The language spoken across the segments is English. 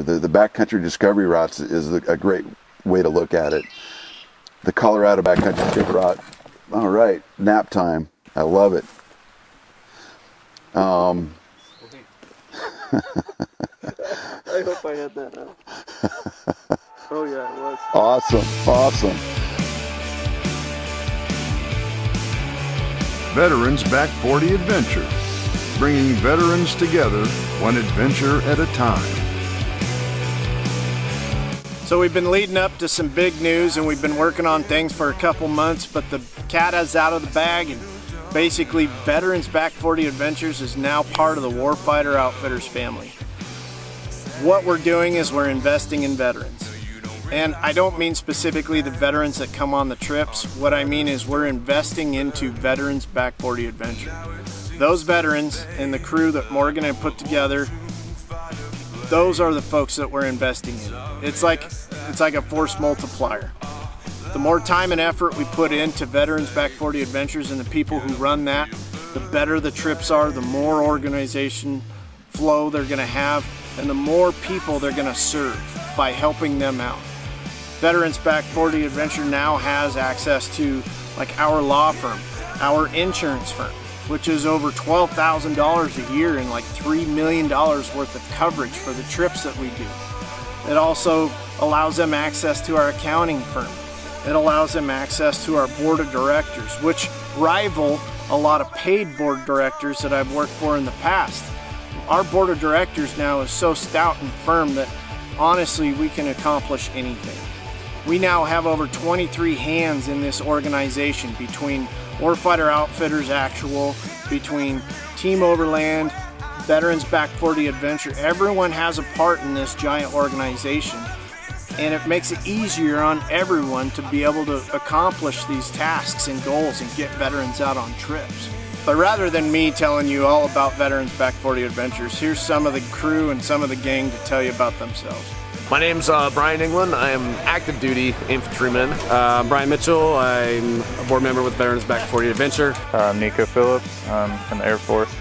The backcountry discovery routes is a great way to look at it. The Colorado backcountry trip route. All right, nap time. I love it. I hope I had that out. Oh yeah, it was. Awesome. Veterans Back 40 Adventure, bringing veterans together one adventure at a time. So we've been leading up to some big news, and we've been working on things for a couple months, but the cat is out of the bag, and basically Veterans Back 40 Adventures is now part of the Warfighter Outfitters family. What we're doing is we're investing in veterans. And I don't mean specifically the veterans that come on the trips. What I mean is we're investing into Veterans Back 40 Adventure. Those veterans and the crew that Morgan had put together, those are the folks that we're investing in. It's like a force multiplier. The more time and effort we put into Veterans Back 40 Adventures and the people who run that, the better the trips are, the more organization flow they're going to have, and the more people they're going to serve by helping them out. Veterans Back 40 Adventure now has access to like our law firm, our insurance firm, which is over $12,000 a year and like $3 million worth of coverage for the trips that we do. It also allows them access to our accounting firm. It allows them access to our board of directors, which rival a lot of paid board directors that I've worked for in the past. Our board of directors now is so stout and firm that honestly we can accomplish anything. We now have over 23 hands in this organization between Warfighter Outfitters Actual, between Team Overland, Veterans Back 40 Adventure. Everyone has a part in this giant organization, and it makes it easier on everyone to be able to accomplish these tasks and goals and get veterans out on trips. But rather than me telling you all about Veterans Back 40 Adventures, here's some of the crew and some of the gang to tell you about themselves. My name's Brian England. I am active duty infantryman. Brian Mitchell. I'm a board member with Veterans Back 40 Adventure. Nico Phillips. I'm in the Air Force,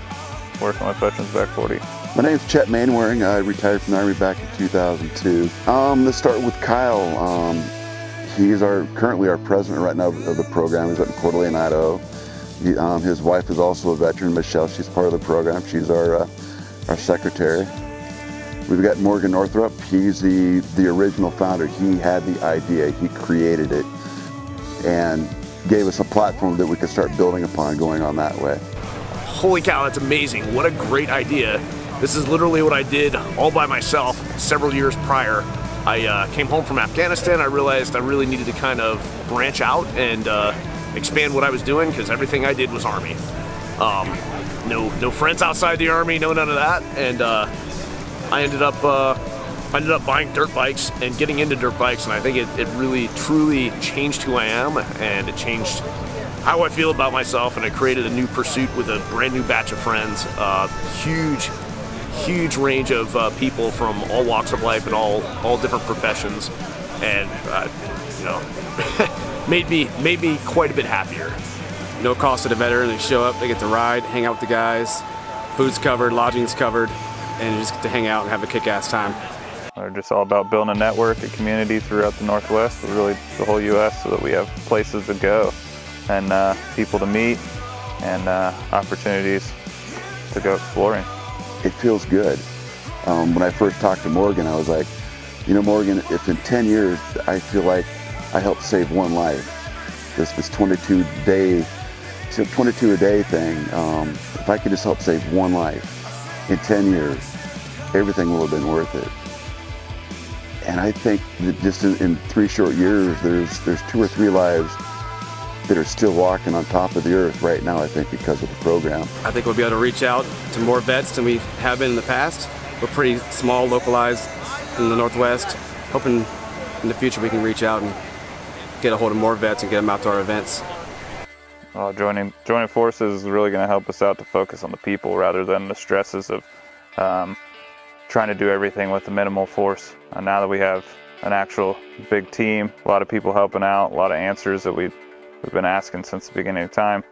working with Veterans Back 40. My name's Chet Mainwaring. I retired from the Army back in 2002. Let's start with Kyle. He's currently our president right now of the program. He's up in Coeur d'Alene, Idaho. His wife is also a veteran, Michelle. She's part of the program. She's our secretary. We've got Morgan Northrup. He's the original founder. He had the idea. He created it and gave us a platform that we could start building upon going on that way. Holy cow, that's amazing. What a great idea. This is literally what I did all by myself several years prior. I came home from Afghanistan. I realized I really needed to kind of branch out and expand what I was doing because everything I did was Army. No friends outside the Army, no none of that. And I ended up buying dirt bikes and getting into dirt bikes, and I think it really truly changed who I am, and it changed how I feel about myself, and I created a new pursuit with a brand new batch of friends. Huge range of people from all walks of life and all different professions, and made me quite a bit happier. No cost to the veteran. They show up, they get to ride, hang out with the guys. Food's covered, lodging's covered, and you just get to hang out and have a kick-ass time. We're just all about building a network, a community throughout the Northwest, really the whole U.S., so that we have places to go and people to meet and opportunities to go exploring. It feels good. When I first talked to Morgan, I was like, you know, Morgan, if in 10 years I feel like I helped save one life, this 22 a day thing, if I could just help save one life in 10 years, everything will have been worth it. And I think that just in 3 short years, there's 2 or 3 lives that are still walking on top of the earth right now, I think, because of the program. I think we'll be able to reach out to more vets than we have been in the past. We're pretty small, localized in the Northwest. Hoping in the future we can reach out and get a hold of more vets and get them out to our events. Well, joining forces is really going to help us out to focus on the people rather than the stresses of trying to do everything with the minimal force. Now that we have an actual big team, a lot of people helping out, a lot of answers that we've been asking since the beginning of time.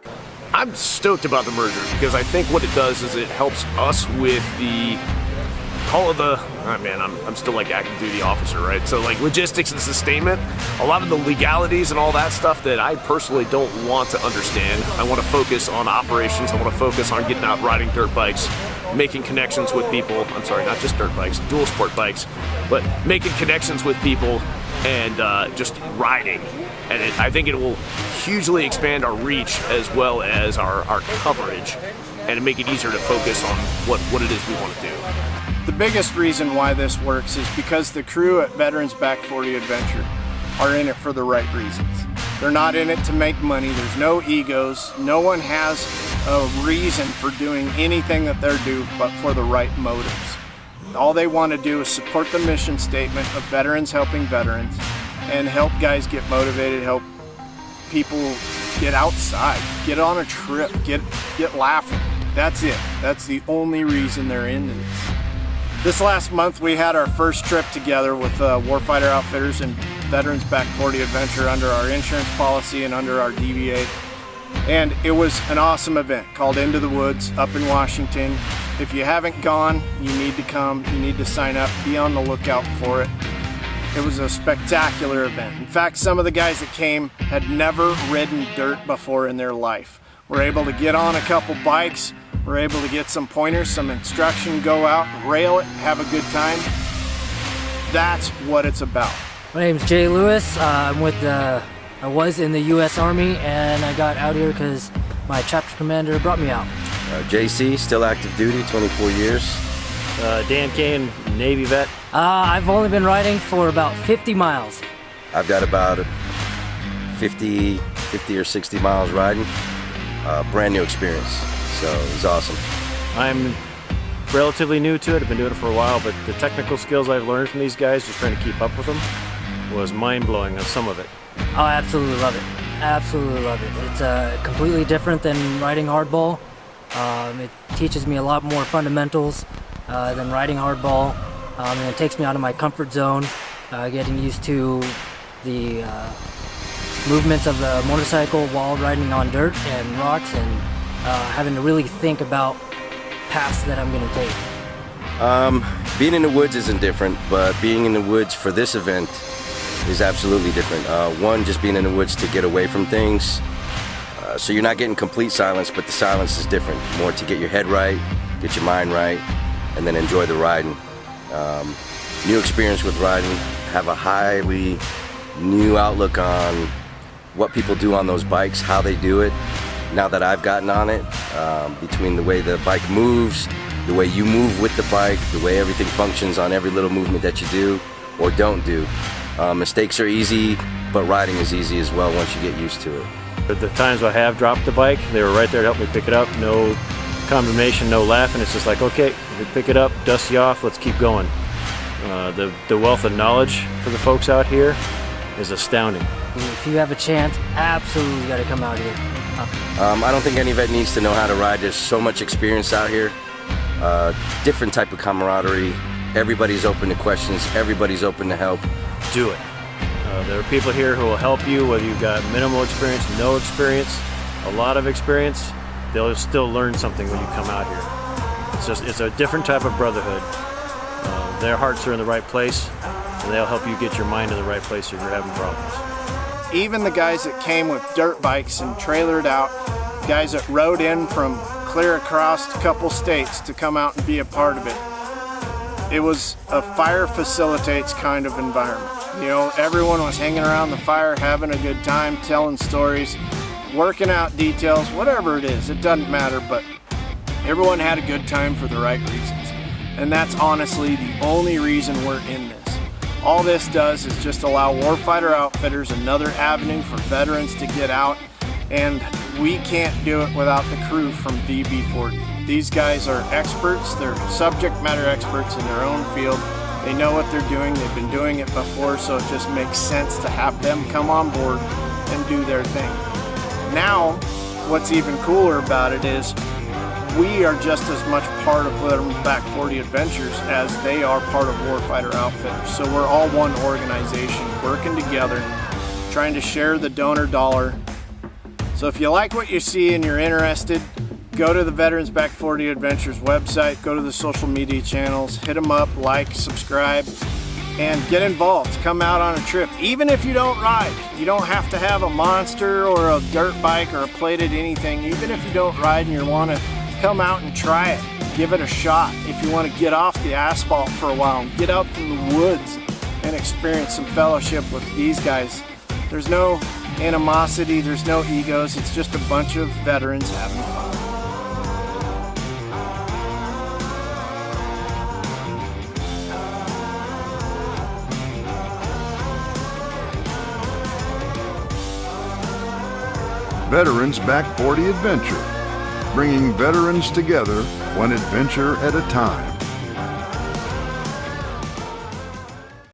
I'm stoked about the merger because I think what it does is it helps us with the call it the, oh man, I'm still like active duty officer, right? So like logistics and sustainment, a lot of the legalities and all that stuff that I personally don't want to understand. I want to focus on operations. I want to focus on getting out riding dirt bikes, making connections with people. I'm sorry, not just dirt bikes, dual sport bikes, but making connections with people and just riding. And I think it will hugely expand our reach as well as our coverage, and make it easier to focus on what it is we want to do. The biggest reason why this works is because the crew at Veterans Back 40 Adventure are in it for the right reasons. They're not in it to make money. There's no egos. No one has a reason for doing anything that they're doing but for the right motives. All they want to do is support the mission statement of veterans helping veterans and help guys get motivated, help people get outside, get on a trip, get laughing. That's it. That's the only reason they're into this. This last month we had our first trip together with Warfighter Outfitters and Veterans Back 40 Adventure under our insurance policy and under our DVA. And it was an awesome event called Into the Woods up in Washington. If you haven't gone, you need to come, you need to sign up, be on the lookout for it. It was a spectacular event. In fact, some of the guys that came had never ridden dirt before in their life. We're able to get on a couple bikes, we're able to get some pointers, some instruction, go out, rail it, have a good time. That's what it's about. My name's Jay Lewis. I was in the U.S. Army, and I got out here because my chapter commander brought me out. JC, still active duty, 24 years. Dan Kane, Navy vet. I've only been riding for about 50 miles. I've got about 50 or 60 miles riding. Brand new experience, so it was awesome. I'm relatively new to it. I've been doing it for a while, but the technical skills I've learned from these guys, just trying to keep up with them, was mind-blowing on some of it. Oh, I absolutely love it. Absolutely love it. It's completely different than riding hardball. It teaches me a lot more fundamentals than riding hardball, and it takes me out of my comfort zone, getting used to the movements of the motorcycle while riding on dirt and rocks, and having to really think about paths that I'm going to take. Being in the woods isn't different, but being in the woods for this event is absolutely different. One, just being in the woods to get away from things. So you're not getting complete silence, but the silence is different. More to get your head right, get your mind right, and then enjoy the riding. New experience with riding, have a highly new outlook on what people do on those bikes, how they do it. Now that I've gotten on it, between the way the bike moves, the way you move with the bike, the way everything functions on every little movement that you do or don't do. Mistakes are easy, but riding is easy as well once you get used to it. But the times I have dropped the bike, they were right there to help me pick it up. No condemnation, no laughing. It's just like, okay, we pick it up, dust you off, let's keep going. The wealth of knowledge for the folks out here is astounding. If you have a chance, absolutely got to come out here. I don't think any vet needs to know how to ride. There's so much experience out here. Different type of camaraderie. Everybody's open to questions. Everybody's open to help. Do it. There are people here who will help you, whether you've got minimal experience, no experience, a lot of experience. They'll still learn something when you come out here. It's a different type of brotherhood. Their hearts are in the right place, and they'll help you get your mind in the right place if you're having problems. Even the guys that came with dirt bikes and trailered out, guys that rode in from clear across a couple states to come out and be a part of it. It was a fire facilitates kind of environment. You know, everyone was hanging around the fire, having a good time, telling stories, working out details, whatever it is, it doesn't matter, but everyone had a good time for the right reasons. And that's honestly the only reason we're in this. All this does is just allow Warfighter Outfitters another avenue for veterans to get out, and we can't do it without the crew from VB40. These guys are experts, they're subject matter experts in their own field. They know what they're doing, they've been doing it before, so it just makes sense to have them come on board and do their thing. Now, what's even cooler about it is we are just as much part of Veterans Back 40 Adventures as they are part of Warfighter Outfitters. So we're all one organization working together, trying to share the donor dollar. So if you like what you see and you're interested, go to the Veterans Back 40 Adventures website, go to the social media channels, hit them up, like, subscribe, and get involved. Come out on a trip. Even if you don't ride, you don't have to have a monster or a dirt bike or a plated anything. Even if you don't ride and you want to come out and try it, give it a shot. If you want to get off the asphalt for a while and get out in the woods and experience some fellowship with these guys. There's no animosity, there's no egos, it's just a bunch of veterans having fun. Veterans Back 40 Adventure, bringing veterans together one adventure at a time.